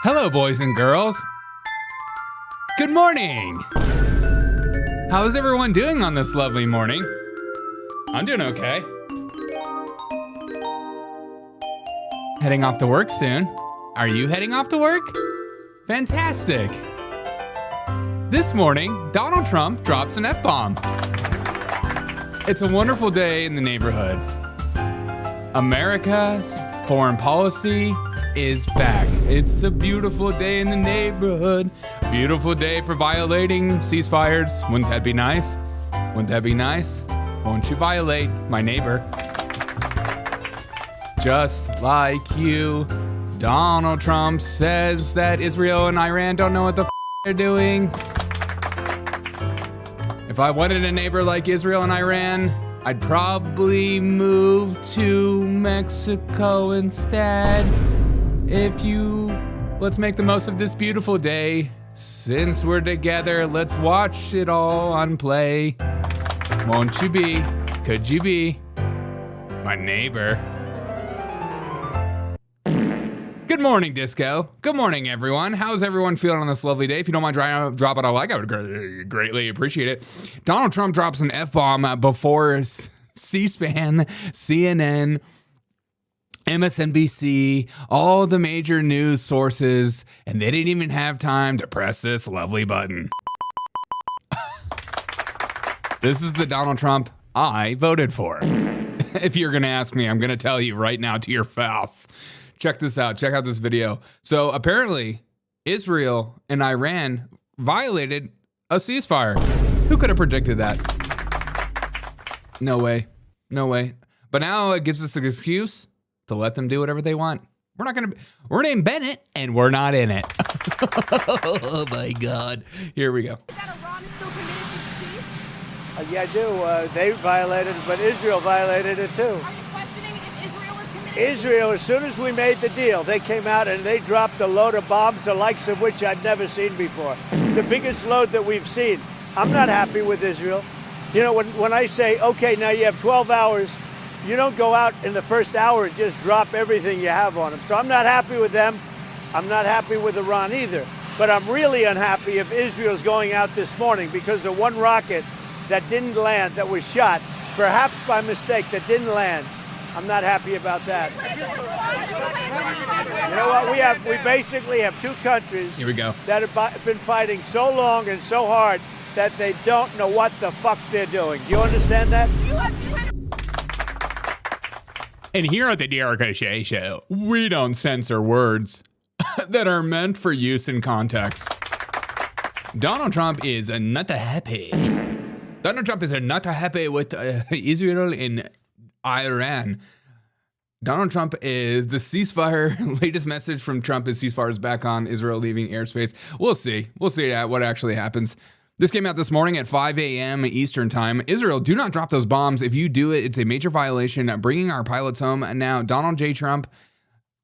Hello, boys and girls. Good morning. How's everyone doing on this lovely morning? I'm doing okay. Heading off to work soon. Are you heading off to work? Fantastic. This morning, Donald Trump drops an F-bomb. It's a wonderful day in the neighborhood. America's foreign policy is back. It's a beautiful day in the neighborhood. Beautiful day for violating ceasefires. Wouldn't that be nice? Wouldn't that be nice? Won't you violate my neighbor? Just like you, Donald Trump says that Israel and Iran don't know what the they're doing. If I wanted a neighbor like Israel and Iran, I'd probably move to Mexico instead. Let's make the most of this beautiful day. Since we're together, let's watch it all on play. Won't you be, could you be, my neighbor? Good morning, Disco. Good morning, everyone. How's everyone feeling on this lovely day? If you don't mind dropping a like, I would greatly appreciate it. Donald Trump drops an F-bomb before C-SPAN, CNN, MSNBC, all the major news sources, and they didn't even have time to press this lovely button. This is the Donald Trump I voted for. If you're going to ask me, I'm going to tell you right now to your face. Check this out. Check out this video. So apparently, Israel and Iran violated a ceasefire. Who could have predicted that? No way. No way. But now it gives us an excuse to let them do whatever they want. We're named Bennett, and we're not in it. Oh my God. Here we go. Is that Iran is still committed to peace? Yeah, I do. They violated it, but Israel violated it too. Are you questioning if Israel is committed? Israel, as soon as we made the deal, they came out and they dropped a load of bombs, the likes of which I'd never seen before. The biggest load that we've seen. I'm not happy with Israel. You know, when I say, okay, now you have 12 hours, you don't go out in the first hour and just drop everything you have on them. So I'm not happy with them. I'm not happy with Iran either. But I'm really unhappy if Israel's going out this morning because the one rocket that didn't land, that was shot, perhaps by mistake, that didn't land. I'm not happy about that. You know what? We basically have two countries Here we go. that have been fighting so long and so hard that they don't know what the fuck they're doing. Do you understand that? And here at the DRK Show, we don't censor words that are meant for use in context. Donald Trump is not happy. Donald Trump is not happy with Israel and Iran. Donald Trump is the ceasefire. Latest message from Trump is ceasefire is back on, Israel leaving airspace. We'll see. We'll see what actually happens. This came out this morning at 5 a.m. Eastern time. Israel, do not drop those bombs. If you do it, it's a major violation. Bringing our pilots home. And now Donald J. Trump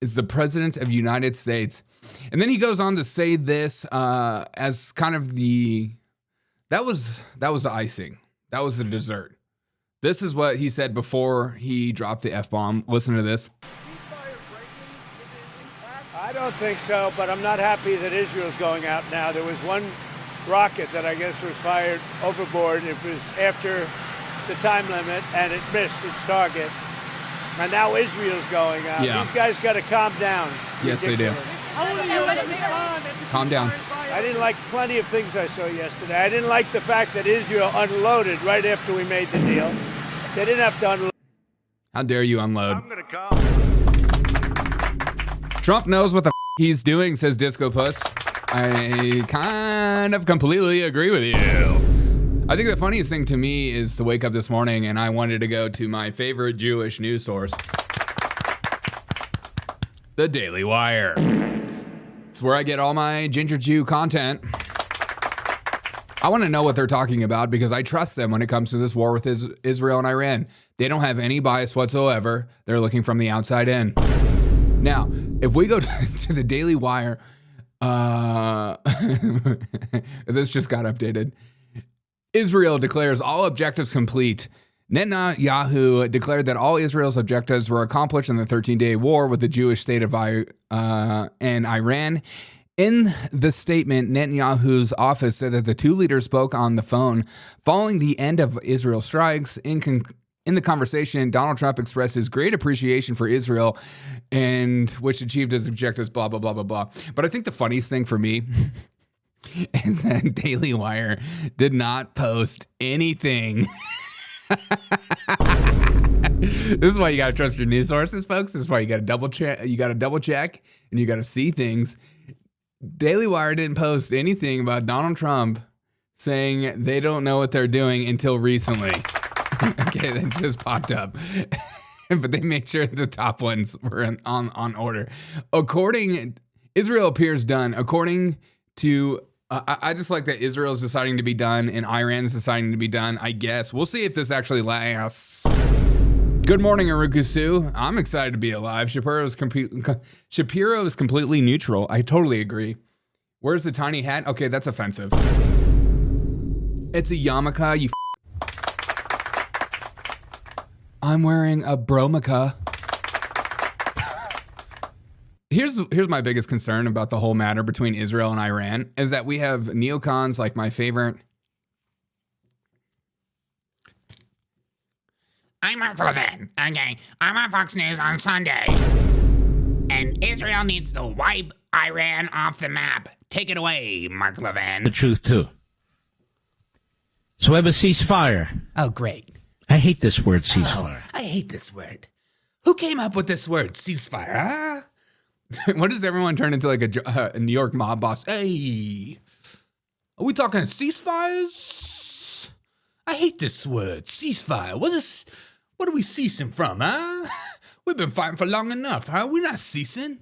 is the president of the United States. And then he goes on to say this as kind of that was the icing. That was the dessert. This is what he said before he dropped the F-bomb. Listen to this. I don't think so, but I'm not happy that Israel's going out now. There was one rocket that I guess was fired overboard. It was after the time limit, and it missed its target. And now Israel's going out. Yeah. These guys got to calm down. Yes, they do. Calm down. I didn't like plenty of things I saw yesterday. I didn't like the fact that Israel unloaded right after we made the deal. They didn't have to unload. How dare you unload? I'm going to come. Trump knows what the he's doing, says Disco Puss. I kind of completely agree with you. I think the funniest thing to me is to wake up this morning and I wanted to go to my favorite Jewish news source, the Daily Wire. It's where I get all my Ginger Jew content. I want to know what they're talking about because I trust them when it comes to this war with Israel and Iran. They don't have any bias whatsoever. They're looking from the outside in. Now, if we go to the Daily Wire, this just got updated. Israel declares all objectives complete. Netanyahu declared that all Israel's objectives were accomplished in the 13-day war with the Jewish state of and Iran. In the statement, Netanyahu's office said that the two leaders spoke on the phone following the end of Israel strikes. In the conversation, Donald Trump expressed his great appreciation for Israel and which achieved his objectives, blah, blah, blah, blah, blah. But I think the funniest thing for me is that Daily Wire did not post anything. This is why you got to trust your news sources, folks. This is why you got to double check. You got to double check and you got to see things. Daily Wire didn't post anything about Donald Trump saying they don't know what they're doing until recently. Okay, that just popped up. But they made sure the top ones were on order. Israel appears done. According to, I just like that Israel's deciding to be done and Iran's deciding to be done, I guess. We'll see if this actually lasts. Good morning, Arukusu. I'm excited to be alive. Shapiro is completely neutral. I totally agree. Where's the tiny hat? Okay, that's offensive. It's a yarmulke, you I'm wearing a bromica. Here's my biggest concern about the whole matter between Israel and Iran is that we have neocons like my favorite. I'm Mark Levin. Okay, I'm on Fox News on Sunday. And Israel needs to wipe Iran off the map. Take it away, Mark Levin. The truth, too. So we have a ceasefire. Oh, great. I hate this word, ceasefire. Oh, I hate this word. Who came up with this word, ceasefire, huh? What does everyone turn into like a New York mob boss? Hey, are we talking ceasefires? I hate this word, ceasefire. What are we ceasing from, huh? We've been fighting for long enough, huh? We're not ceasing.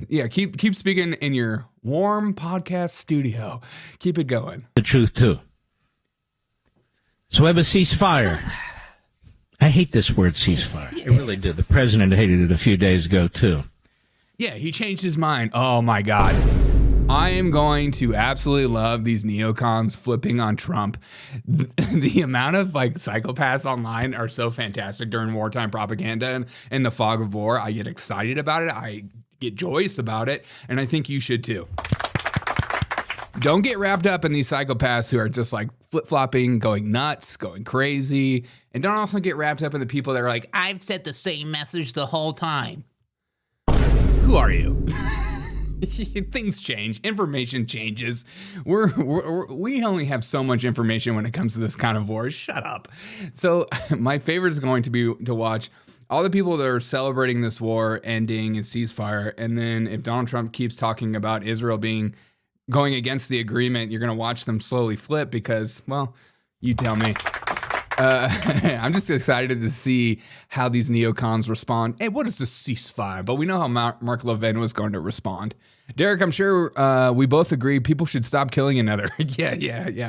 Yeah, keep speaking in your warm podcast studio. Keep it going. The truth, too. So we have a ceasefire. I hate this word, ceasefire. I really do. The president hated it a few days ago, too. Yeah, he changed his mind. Oh, my God. I am going to absolutely love these neocons flipping on Trump. The amount of like psychopaths online are so fantastic during wartime propaganda and in the fog of war. I get excited about it. I get joyous about it. And I think you should too. Don't get wrapped up in these psychopaths who are just like flip-flopping, going nuts, going crazy. And don't also get wrapped up in the people that are like, I've said the same message the whole time. Who are you? Things change. Information changes. We only have so much information when it comes to this kind of war. Shut up. So my favorite is going to be to watch all the people that are celebrating this war ending and ceasefire. And then if Donald Trump keeps talking about Israel going against the agreement, you're going to watch them slowly flip because, well, you tell me. I'm just excited to see how these neocons respond. Hey, what is the ceasefire? But we know how Mark Levin was going to respond. Derek, I'm sure we both agree people should stop killing another. Yeah.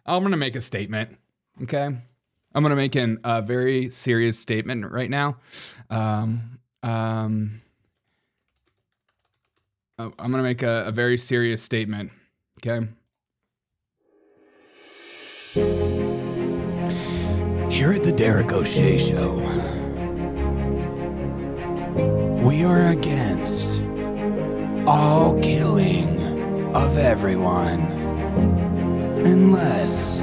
I'm going to make a statement, okay? I'm going to make a very serious statement right now. I'm going to make a very serious statement, okay? Here at the Derek O'Shea Show, we are against all killing of everyone unless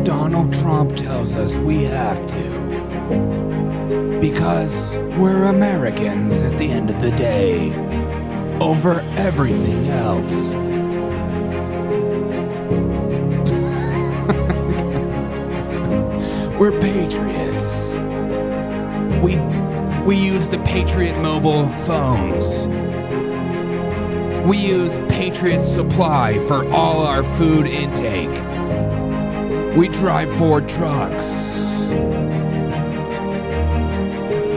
Donald Trump tells us we have to. Because we're Americans at the end of the day, over everything else. We're patriots. We use the Patriot mobile phones. We use Patriot Supply for all our food intake. We drive Ford trucks.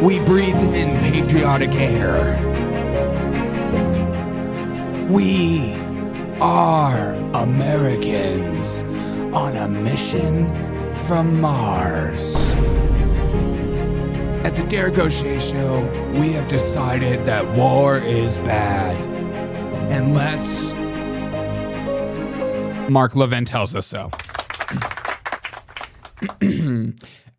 We breathe in patriotic air. We are Americans on a mission from Mars. At the Derek O'Shea Show, we have decided that war is bad. Unless Mark Levin tells us so.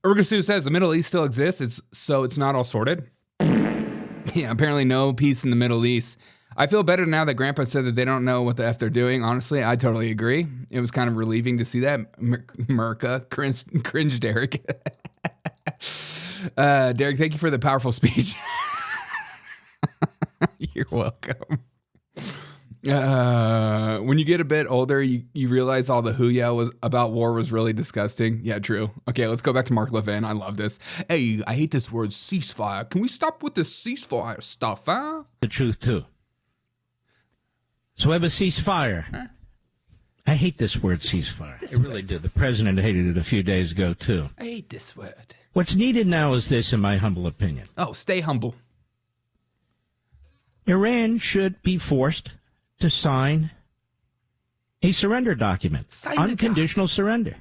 Urgasu says the Middle East still exists, it's not all sorted. Yeah, apparently no peace in the Middle East. I feel better now that Grandpa said that they don't know what the F they're doing. Honestly, I totally agree. It was kind of relieving to see that. Merca, cringe Derek. Derek, thank you for the powerful speech. You're welcome. When you get a bit older, you realize all the hoo-ya was about war was really disgusting. Yeah, true. Okay, let's go back to Mark Levin. I love this. Hey, I hate this word ceasefire. Can we stop with the ceasefire stuff, huh? The truth, too. So we have a ceasefire. Huh? I hate this word ceasefire. It really did. The president hated it a few days ago, too. I hate this word. What's needed now is this, in my humble opinion. Oh, stay humble. Iran should be forced to sign a surrender document. Unconditional surrender.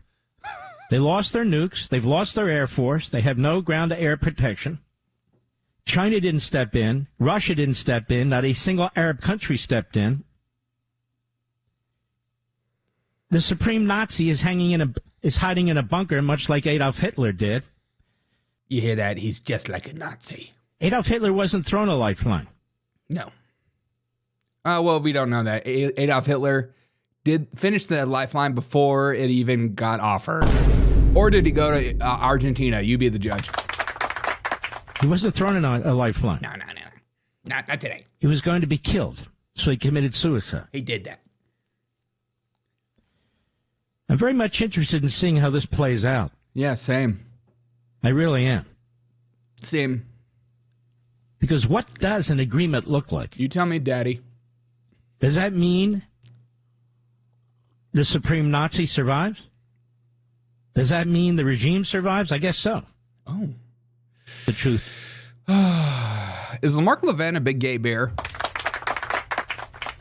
They lost their nukes. They've lost their air force. They have no ground-to-air protection. China didn't step in. Russia didn't step in. Not a single Arab country stepped in. The supreme Nazi is hiding in a bunker, much like Adolf Hitler did. You hear that? He's just like a Nazi. Adolf Hitler wasn't thrown a lifeline. No. Well, we don't know that. Adolf Hitler did finish the lifeline before it even got offered. Or did he go to Argentina? You be the judge. He wasn't thrown in a lifeline. No. Not today. He was going to be killed, so he committed suicide. He did that. I'm very much interested in seeing how this plays out. Yeah, same. I really am. Same. Because what does an agreement look like? You tell me, Daddy. Does that mean the supreme Nazi survives? Does that mean the regime survives? I guess so. Oh. The truth. Is Mark Levin a big gay bear?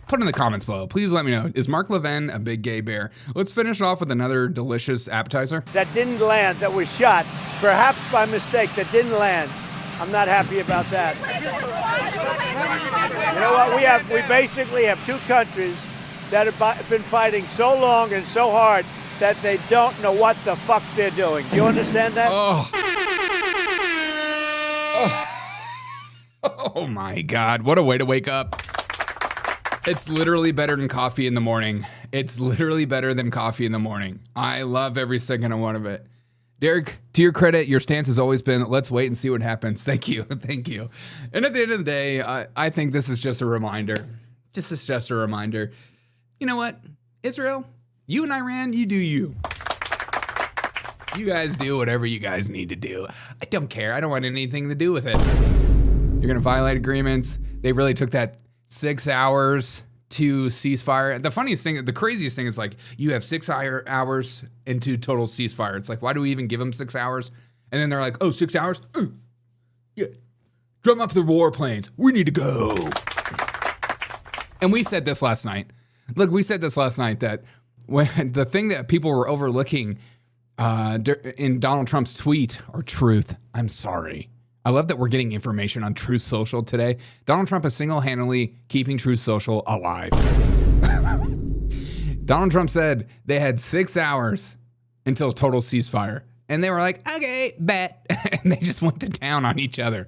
Put in the comments below. Please let me know. Is Mark Levin a big gay bear? Let's finish off with another delicious appetizer. That didn't land, that was shot, perhaps by mistake, that didn't land. I'm not happy about that. You know what? We basically have two countries that have been fighting so long and so hard that they don't know what the fuck they're doing. Do you understand that? Oh my God. What a way to wake up. It's literally better than coffee in the morning. It's literally better than coffee in the morning. I love every second of one of it. Derek, to your credit, your stance has always been, let's wait and see what happens. Thank you. Thank you. And at the end of the day, I think this is just a reminder. This is just a reminder. You know what? Israel, you and Iran, you do you. You guys do whatever you guys need to do. I don't care. I don't want anything to do with it. You're going to violate agreements. They really took that 6 hours to ceasefire. The funniest thing, the craziest thing is like you have 6 hours into total ceasefire. It's like, why do we even give them 6 hours? And then they're like, oh, 6 hours? Yeah. Drum up the warplanes. We need to go. And we said this last night. Look, we said this last night that when the thing that people were overlooking in Donald Trump's tweet or truth, I'm sorry. I love that we're getting information on Truth Social today. Donald Trump is single-handedly keeping Truth Social alive. Donald Trump said they had 6 hours until total ceasefire. And they were like, okay, bet. And they just went to town on each other.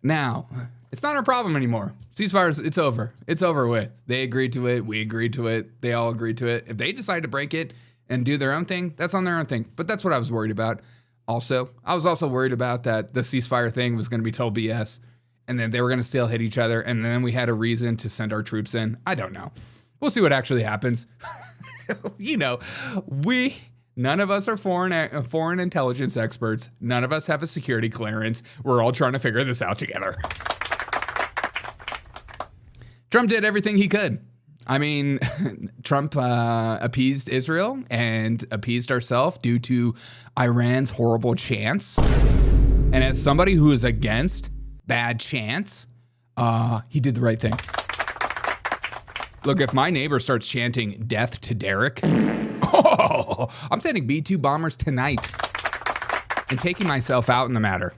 Now, it's not our problem anymore. Ceasefire, it's over. It's over with. They agreed to it. We agreed to it. They all agreed to it. If they decide to break it and do their own thing, that's on their own thing. But that's what I was worried about. Also, I was also worried about that the ceasefire thing was going to be total BS and then they were going to still hit each other. And then we had a reason to send our troops in. I don't know. We'll see what actually happens. You know, none of us are foreign intelligence experts. None of us have a security clearance. We're all trying to figure this out together. Trump did everything he could. I mean, Trump appeased Israel and appeased ourselves due to Iran's horrible chants. And as somebody who is against bad chants, he did the right thing. Look, if my neighbor starts chanting death to Derek, I'm sending B-2 bombers tonight and taking myself out in the matter.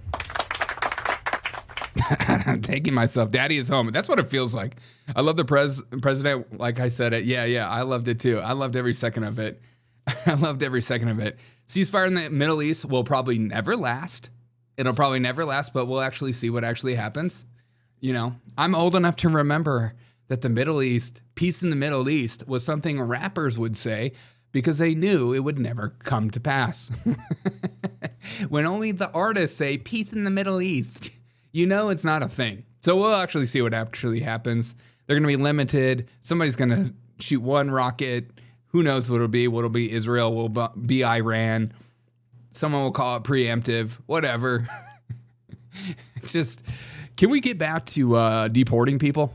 I'm taking myself. Daddy is home. That's what it feels like. I love the president. Like I said it. Yeah. I loved it too. I loved every second of it. I loved every second of it. Ceasefire in the Middle East will probably never last. It'll probably never last, but we'll actually see what actually happens. You know, I'm old enough to remember that the Middle East, peace in the Middle East, was something rappers would say because they knew it would never come to pass. When only the artists say peace in the Middle East, you know it's not a thing. So we'll actually see what actually happens. They're going to be limited. Somebody's going to shoot one rocket. Who knows what it'll be? What'll be Israel? Will be Iran. Someone will call it preemptive. Whatever. It's just, can we get back to deporting people?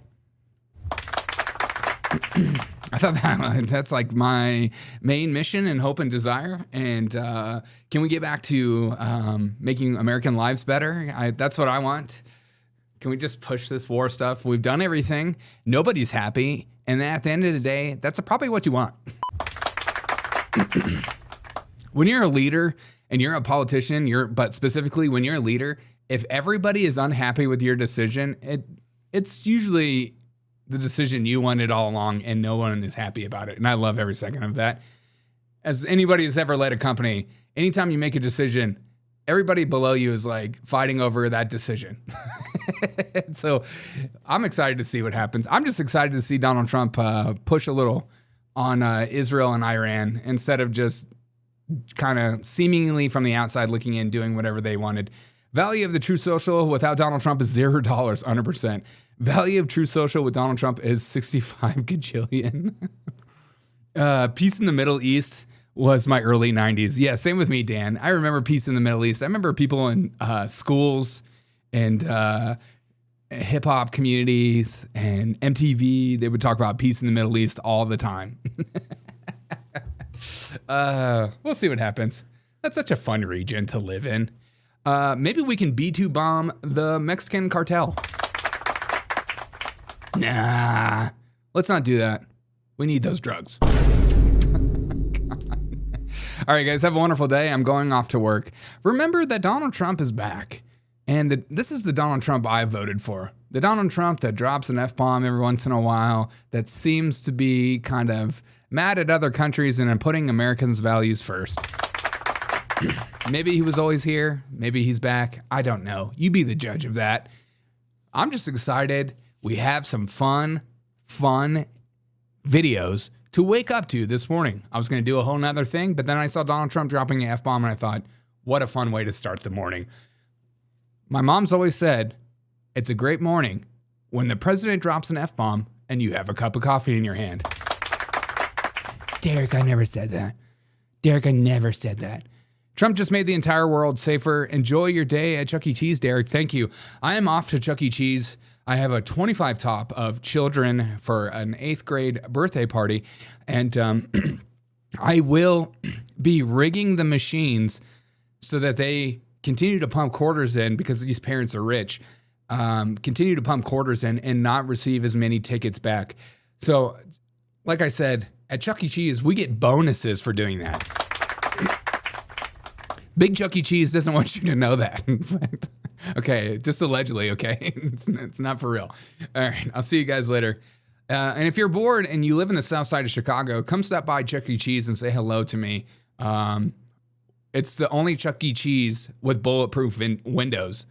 I thought that's like my main mission and hope and desire. And can we get back to making American lives better? That's what I want. Can we just push this war stuff? We've done everything. Nobody's happy. And at the end of the day, that's probably what you want. When you're a leader and you're a politician, but specifically when you're a leader, if everybody is unhappy with your decision, it's usually the decision you wanted all along and no one is happy about it. And I love every second of that. As anybody who's ever led a company, anytime you make a decision, everybody below you is like fighting over that decision. So I'm excited to see what happens. I'm just excited to see Donald Trump push a little on Israel and Iran instead of just kind of seemingly from the outside looking in, doing whatever they wanted. Value of the True Social without Donald Trump is $0, 100%. Value of True Social with Donald Trump is 65 gajillion. Peace in the Middle East was my early 90s. Yeah, same with me, Dan. I remember peace in the Middle East. I remember people in schools and hip-hop communities and MTV, they would talk about peace in the Middle East all the time. We'll see what happens. That's such a fun region to live in. Maybe we can B-2 bomb the Mexican cartel. Nah, let's not do that. We need those drugs. All right, guys, have a wonderful day. I'm going off to work. Remember that Donald Trump is back. And this is the Donald Trump I voted for. The Donald Trump that drops an F-bomb every once in a while, that seems to be kind of mad at other countries and putting Americans' values first. Maybe he was always here. Maybe he's back. I don't know. You be the judge of that. I'm just excited. We have some fun videos to wake up to this morning. I was going to do a whole nother thing, but then I saw Donald Trump dropping an F-bomb and I thought, what a fun way to start the morning. My mom's always said, it's a great morning when the president drops an F-bomb and you have a cup of coffee in your hand. Derek, I never said that. Derek, I never said that. Trump just made the entire world safer. Enjoy your day at Chuck E. Cheese, Derek. Thank you. I am off to Chuck E. Cheese. I have a 25 top of children for an 8th grade birthday party. And I will be rigging the machines so that they continue to pump quarters in, because these parents are rich, continue to pump quarters in and not receive as many tickets back. So, like I said, at Chuck E. Cheese, we get bonuses for doing that. Big Chuck E. Cheese doesn't want you to know that. Okay, just allegedly, okay? It's not for real. All right, I'll see you guys later. And if you're bored and you live in the south side of Chicago, come stop by Chuck E. Cheese and say hello to me. It's the only Chuck E. Cheese with bulletproof windows.